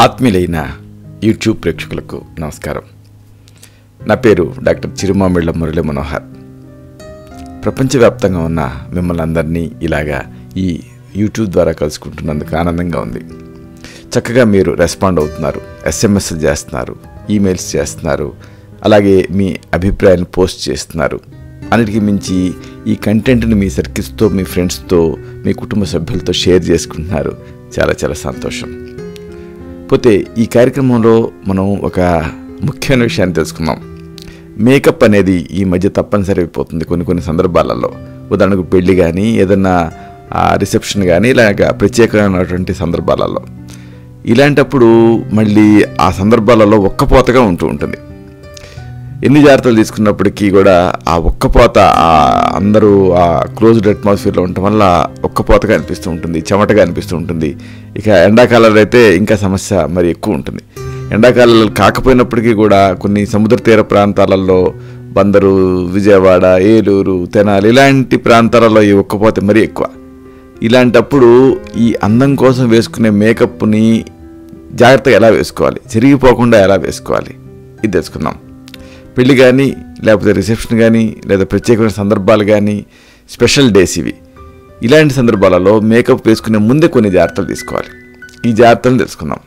ఆత్మీయులైన YouTube ప్రేక్షకులకు నమస్కారం. నా పేరు డాక్టర్ చిరుమామిళ్ళ మురళి మనోహర్. ప్రపంచవ్యాప్తంగా ఉన్న మిమ్మల్ని అందరినీ ఇలాగా ఈ యూట్యూబ్ ద్వారా కలుసుకుంటున్నందుకు ఆనందంగా ఉంది. చక్కగా మీరు రెస్పాండ్ అవుతున్నారు, ఎస్ఎంఎస్లు చేస్తున్నారు, ఈమెయిల్స్ చేస్తున్నారు, అలాగే మీ అభిప్రాయాలను పోస్ట్ చేస్తున్నారు. అన్నిటికీ మించి ఈ కంటెంట్ని మీ సర్కిల్స్తో, మీ ఫ్రెండ్స్తో, మీ కుటుంబ సభ్యులతో షేర్ చేసుకుంటున్నారు. చాలా చాలా సంతోషం. పోతే ఈ కార్యక్రమంలో మనం ఒక ముఖ్యమైన విషయాన్ని తెలుసుకుందాం. మేకప్ అనేది ఈ మధ్య తప్పనిసరి అయిపోతుంది కొన్ని సందర్భాలలో. ఉదాహరణకు పెళ్లి కానీ, ఏదన్నా రిసెప్షన్ కానీ, ఇలాగ ప్రత్యేకమైనటువంటి సందర్భాలలో. ఇలాంటప్పుడు మళ్ళీ ఆ సందర్భాలలో ఒక్కపోతగా ఉంటుంది. ఎన్ని జాగ్రత్తలు తీసుకున్నప్పటికీ కూడా ఆ ఒక్కపోత అందరూ ఆ క్లోజ్డ్ అట్మాస్ఫియర్లో ఉండటం వల్ల ఒక్కపోతగా అనిపిస్తూ ఉంటుంది, చెమటగా అనిపిస్తూ ఉంటుంది. ఇక ఎండాకాలంలో అయితే ఇంకా సమస్య మరి ఎక్కువ ఉంటుంది. ఎండాకాలంలో కాకపోయినప్పటికీ కూడా కొన్ని సముద్ర తీర ప్రాంతాలలో, బందరు, విజయవాడ, ఏలూరు, తెనాలి ఇలాంటి ప్రాంతాలలో ఈ ఒక్కపోత మరీ ఎక్కువ. ఇలాంటప్పుడు ఈ అందం కోసం వేసుకునే మేకప్ని జాగ్రత్తగా ఎలా వేసుకోవాలి, చెరిగిపోకుండా ఎలా వేసుకోవాలి, ఇది తెలుసుకుందాం. పెళ్ళి కానీ, లేకపోతే రిసెప్షన్ కానీ, లేదా ప్రత్యేకమైన సందర్భాలు కానీ, స్పెషల్ డేస్ ఇవి. ఇలాంటి సందర్భాలలో మేకప్ వేసుకునే ముందే కొన్ని జాగ్రత్తలు తీసుకోవాలి. ఈ జాగ్రత్తలను తెలుసుకుందాం.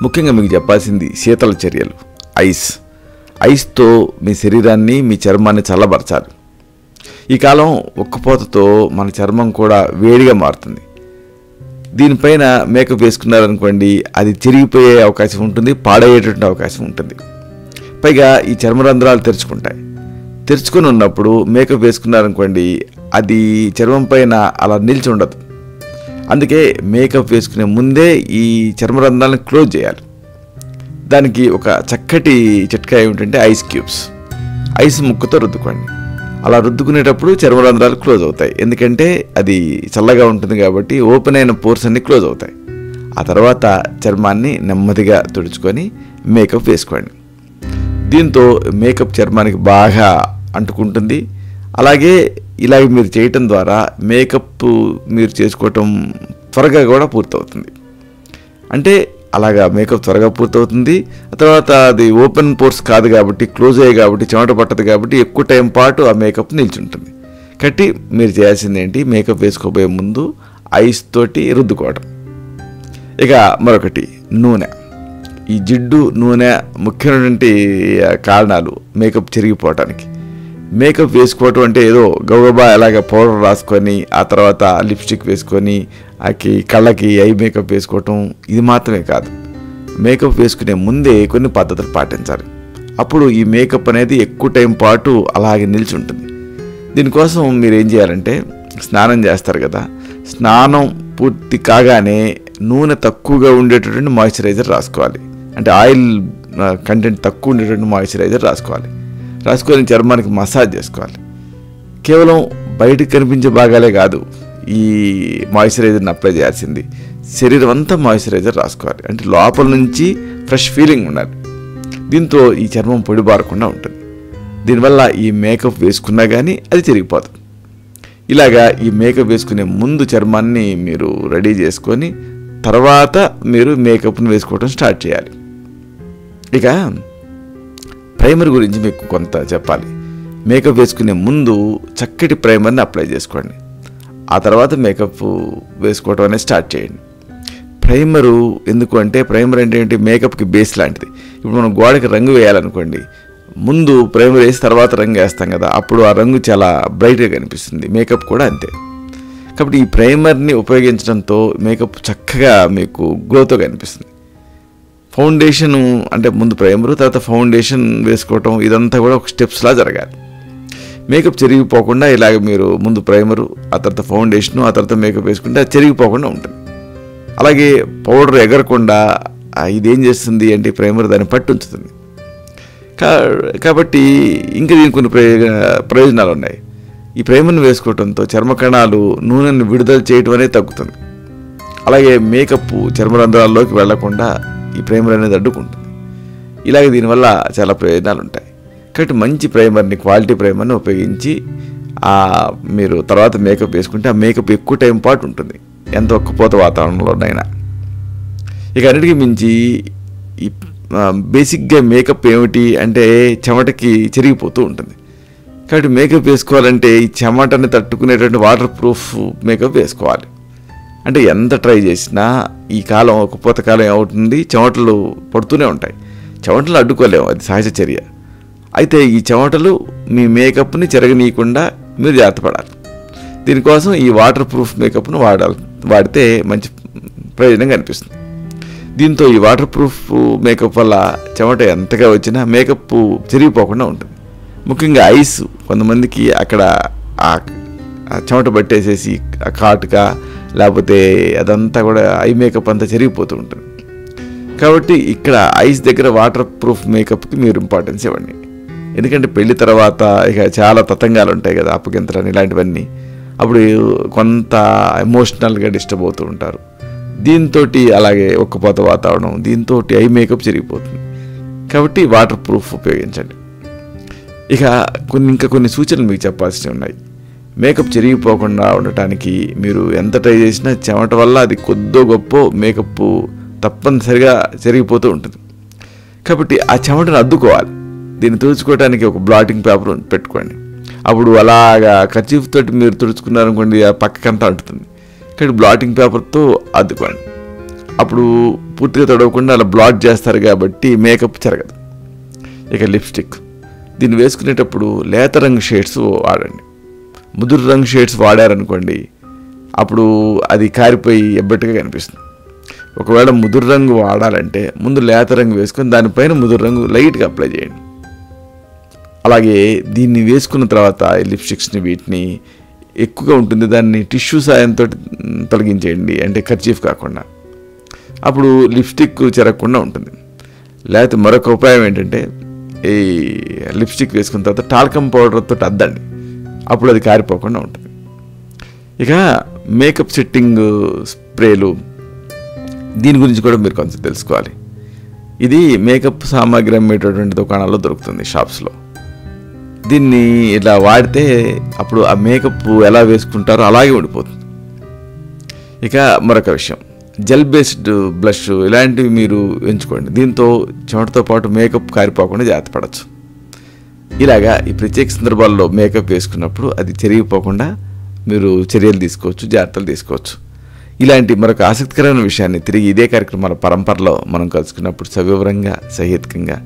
ముఖ్యంగా మీకు చెప్పాల్సింది శీతల చర్యలు. ఐస్తో మీ శరీరాన్ని, మీ చర్మాన్ని చల్లబరచాలి. ఈ కాలం ఉక్కపోతతో మన చర్మం కూడా వేడిగా మారుతుంది. దీనిపైన మేకప్ వేసుకున్నారనుకోండి, అది చిరిగిపోయే అవకాశం ఉంటుంది, పాడయ్యేటువంటి అవకాశం ఉంటుంది. పైగా ఈ చర్మరంధ్రాలు తెరుచుకొని ఉన్నప్పుడు మేకప్ వేసుకున్నారనుకోండి, అది చర్మం పైన అలా నిలిచి ఉండదు. అందుకే మేకప్ వేసుకునే ముందే ఈ చర్మరంధ్రాలను క్లోజ్ చేయాలి. దానికి ఒక చక్కటి చిట్కా ఏమిటంటే ఐస్ క్యూబ్స్. ఐస్ ముక్కతో రుద్దుకోండి. అలా రుద్దుకునేటప్పుడు చర్మరంధ్రాలు క్లోజ్ అవుతాయి. ఎందుకంటే అది చల్లగా ఉంటుంది కాబట్టి ఓపెన్ అయిన పోర్స్ అన్ని క్లోజ్ అవుతాయి. ఆ తర్వాత చర్మాన్ని నెమ్మదిగా తుడుచుకొని మేకప్ వేసుకోండి. దీంతో మేకప్ చర్మానికి బాగా అంటుకుంటుంది. అలాగే ఇలాగ మీరు చేయటం ద్వారా మేకప్ మీరు చేసుకోవటం త్వరగా కూడా పూర్తవుతుంది. అంటే అలాగా మేకప్ త్వరగా పూర్తవుతుంది. ఆ తర్వాత అది ఓపెన్ పోర్స్ కాదు కాబట్టి, క్లోజ్ అయ్యాయి కాబట్టి, చెమట పట్టదు కాబట్టి ఎక్కువ టైం పాటు ఆ మేకప్ నిల్చుంటుంది. కాబట్టి మీరు చేయాల్సింది ఏంటి, మేకప్ వేసుకోబోయే ముందు ఐస్ తోటి రుద్దుకోవడం. ఇక మరొకటి నూనె. ఈ జిడ్డు, నూనె ముఖ్యమైనటువంటి కారణాలు మేకప్ చెరిగిపోవటానికి. మేకప్ వేసుకోవటం అంటే ఏదో గౌరవా అలాగ పౌడర్ రాసుకొని, ఆ తర్వాత లిప్స్టిక్ వేసుకొని, కళ్ళకి ఐ మేకప్ వేసుకోవటం ఇది మాత్రమే కాదు. మేకప్ వేసుకునే ముందే కొన్ని పద్ధతులు పాటించాలి. అప్పుడు ఈ మేకప్ అనేది ఎక్కువ టైం పాటు అలాగే నిలిచి ఉంటుంది. దీనికోసం మీరు ఏం చేయాలంటే, స్నానం చేస్తారు కదా, స్నానం పూర్తి కాగానే నూనె తక్కువగా ఉండేటటువంటి మాయిశ్చరైజర్ రాసుకోవాలి. అంటే ఆయిల్ కంటెంట్ తక్కువ ఉండేటువంటి మాయిశ్చరైజర్ రాసుకొని చర్మానికి మసాజ్ చేసుకోవాలి. కేవలం బయటకు కనిపించే భాగాలే కాదు ఈ మాయిశ్చరైజర్ని అప్లై చేయాల్సింది. శరీరం అంతా మాయిశ్చరైజర్ రాసుకోవాలి. అంటే లోపల నుంచి ఫ్రెష్ ఫీలింగ్ ఉండాలి. దీంతో ఈ చర్మం పొడిబారకుండా ఉంటుంది. దీనివల్ల ఈ మేకప్ వేసుకున్నా కానీ అది చెరిగిపోదు. ఇలాగా ఈ మేకప్ వేసుకునే ముందు చర్మాన్ని మీరు రెడీ చేసుకొని తర్వాత మీరు మేకప్ని వేసుకోవడం స్టార్ట్ చేయాలి. ఇక ప్రైమర్ గురించి మీకు కొంత చెప్పాలి. మేకప్ వేసుకునే ముందు చక్కటి ప్రైమర్ని అప్లై చేసుకోండి. ఆ తర్వాత మేకప్ వేసుకోవడం అనేది స్టార్ట్ చేయండి. ప్రైమరు ఎందుకు అంటే, ప్రైమర్ అంటే ఏంటి, మేకప్కి బేస్ లాంటిది. ఇప్పుడు మనం గోడకి రంగు వేయాలనుకోండి, ముందు ప్రైమర్ వేసి తర్వాత రంగు వేస్తాం కదా, అప్పుడు ఆ రంగు చాలా బ్రైట్గా కనిపిస్తుంది. మేకప్ కూడా అంతే. కాబట్టి ఈ ప్రైమర్ని ఉపయోగించడంతో మేకప్ చక్కగా మీకు గ్లోతో కనిపిస్తుంది. ఫౌండేషన్ అంటే ముందు ప్రైమరు, తర్వాత ఫౌండేషన్ వేసుకోవటం, ఇదంతా కూడా ఒక స్టెప్స్లా జరగాలి. మేకప్ చెరిగిపోకుండా ఇలాగ మీరు ముందు ప్రైమరు, ఆ తర్వాత ఫౌండేషను, ఆ తర్వాత మేకప్ వేసుకుంటే అది చెరిగిపోకుండా ఉంటుంది. అలాగే పౌడర్ ఎగరకుండా ఇదేం చేస్తుంది అంటే, ప్రైమర్ దాన్ని పట్టు ఉంచుతుంది. కాబట్టి ఇంకా దీనికి కొన్ని ప్రయోజనాలు ఉన్నాయి. ఈ ప్రైమర్ని వేసుకోవడంతో చర్మకణాలు నూనెను విడుదల చేయటం అనేది తగ్గుతుంది. అలాగే మేకప్ చర్మరంధ్రాల్లోకి వెళ్లకుండా ఈ ప్రైమర్ అనేది అడ్డుకుంటుంది. ఇలాగే దీనివల్ల చాలా ప్రయోజనాలు ఉంటాయి. కాబట్టి మంచి ప్రైమర్ని, క్వాలిటీ ప్రైమర్ని ఉపయోగించి మీరు తర్వాత మేకప్ వేసుకుంటే ఆ మేకప్ ఎక్కువ టైం పాటు ఉంటుంది, ఎంత ఒక్కపోత వాతావరణంలోనైనా. ఇక అన్నిటికీ మించి ఈ బేసిక్గా మేకప్ ఏమిటి అంటే చెమటకి చెరిగిపోతూ ఉంటుంది. కాబట్టి మేకప్ వేసుకోవాలంటే ఈ చెమటని తట్టుకునేటువంటి వాటర్ ప్రూఫ్ మేకప్ వేసుకోవాలి. అంటే ఎంత ట్రై చేసినా ఈ కాలం ఒక పూతకాలం ఏమవుతుంది, చెమటలు పడుతూనే ఉంటాయి. చెమటలు అడ్డుకోలేము, అది సహజ చర్య. అయితే ఈ చెమటలు మీ మేకప్ని చెరగనీయకుండా మీరు జాగ్రత్త పడాలి. దీనికోసం ఈ వాటర్ ప్రూఫ్ మేకప్ను వాడితే మంచి ప్రయోజనం కనిపిస్తుంది. దీంతో ఈ వాటర్ ప్రూఫ్ మేకప్ వల్ల చెమట ఎంతగా వచ్చినా మేకప్ చెరిగిపోకుండా ఉంటుంది. ముఖ్యంగా ఐస్, కొంతమందికి అక్కడ ఆ చెమట పట్టేసేసి ఆ కాటుగా లేకపోతే అదంతా కూడా ఐ మేకప్ అంతా చెరిగిపోతూ ఉంటుంది. కాబట్టి ఇక్కడ ఐస్ దగ్గర వాటర్ ప్రూఫ్ మేకప్కి మీరు ఇంపార్టెన్స్ ఇవ్వండి. ఎందుకంటే పెళ్లి తర్వాత ఇక చాలా తతంగాలు ఉంటాయి కదా, అప్పగింతలని ఇలాంటివన్నీ. అప్పుడు కొంత ఎమోషనల్గా డిస్టర్బ్ అవుతూ ఉంటారు. దీంతో అలాగే ఒక్కపోత వాతావరణం, దీంతో ఐ మేకప్ చెరిగిపోతుంది. కాబట్టి వాటర్ ప్రూఫ్ ఉపయోగించండి. ఇక కొన్ని సూచనలు మీకు చెప్పాల్సినవి ఉన్నాయి. మేకప్ చెరిగిపోకుండా ఉండటానికి మీరు ఎంత ట్రై చేసినా చెమట వల్ల అది కొద్దో గొప్ప మేకప్ తప్పనిసరిగా చెరిగిపోతూ ఉంటుంది. కాబట్టి ఆ చెమటను అద్దుకోవాలి. దీన్ని తుడుచుకోవడానికి ఒక బ్లాటింగ్ పేపర్ పెట్టుకోండి. అప్పుడు అలాగా కర్చీఫ్ తోటి మీరు తుడుచుకున్నారనుకోండి, ఆ పక్కకంతా అంటుతుంది. కాబట్టి బ్లాటింగ్ పేపర్తో అద్దుకోండి. అప్పుడు పూర్తిగా తడవకుండా అలా బ్లాట్ చేస్తారు కాబట్టి మేకప్ చెరగదు. ఇక లిప్స్టిక్, దీన్ని వేసుకునేటప్పుడు లేత రంగు షేడ్స్ వాడండి. ముదురు రంగు షేడ్స్ వాడారనుకోండి, అప్పుడు అది కారిపోయి ఎబ్బట్టుగా కనిపిస్తుంది. ఒకవేళ ముదురు రంగు వాడాలంటే ముందు లేత రంగు వేసుకొని దానిపైన ముదురు రంగు లైట్గా అప్లై చేయండి. అలాగే దీన్ని వేసుకున్న తర్వాత లిప్స్టిక్స్ని వీటిని ఎక్కువగా ఉంటుంది, దాన్ని టిష్యూ సాయంతో తొలగించేయండి, అంటే కర్చీఫ్ కాకుండా. అప్పుడు లిప్స్టిక్ చెరగకుండా ఉంటుంది. లేకపోతే మరొక ఉపాయం ఏంటంటే, ఈ లిప్స్టిక్ వేసుకున్న తర్వాత టాల్కమ్ పౌడర్తో అద్దండి, అప్పుడు అది కారిపోకుండా ఉంటుంది. ఇక మేకప్ సెట్టింగ్ స్ప్రేలు, దీని గురించి కూడా మీరు కొంచెం తెలుసుకోవాలి. ఇది మేకప్ సామాగ్రి అమ్మేటటువంటి దుకాణాల్లో దొరుకుతుంది, షాప్స్లో. దీన్ని ఇలా వాడితే అప్పుడు ఆ మేకప్ ఎలా వేసుకుంటారో అలాగే ఉండిపోతుంది. ఇక మరొక విషయం, జెల్ బేస్డ్ బ్లష్ ఇలాంటివి మీరు ఎంచుకోండి. దీంతో చెమటతో పాటు మేకప్ కారిపోకుండా జాగ్రత్త పడవచ్చు. ఇలాగా ఈ ప్రత్యేక సందర్భాల్లో మేకప్ వేసుకున్నప్పుడు అది చెరిగిపోకుండా మీరు చర్యలు తీసుకోవచ్చు, జాగ్రత్తలు తీసుకోవచ్చు. ఇలాంటి మరొక ఆసక్తికరమైన విషయాన్ని తిరిగి ఇదే కార్యక్రమాల పరంపరలో మనం కలుసుకున్నప్పుడు సవివరంగా, సహేతుకంగా,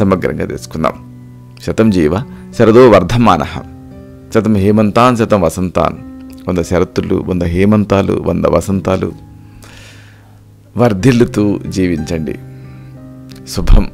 సమగ్రంగా తెలుసుకుందాం. శతం జీవ శరదో వర్ధమానః, శతం హేమంతాన్ శతం వసంతాన్. 100 శరత్తులు, 100 హేమంతాలు, 100 వసంతాలు వర్ధిల్లుతూ జీవించండి. శుభం.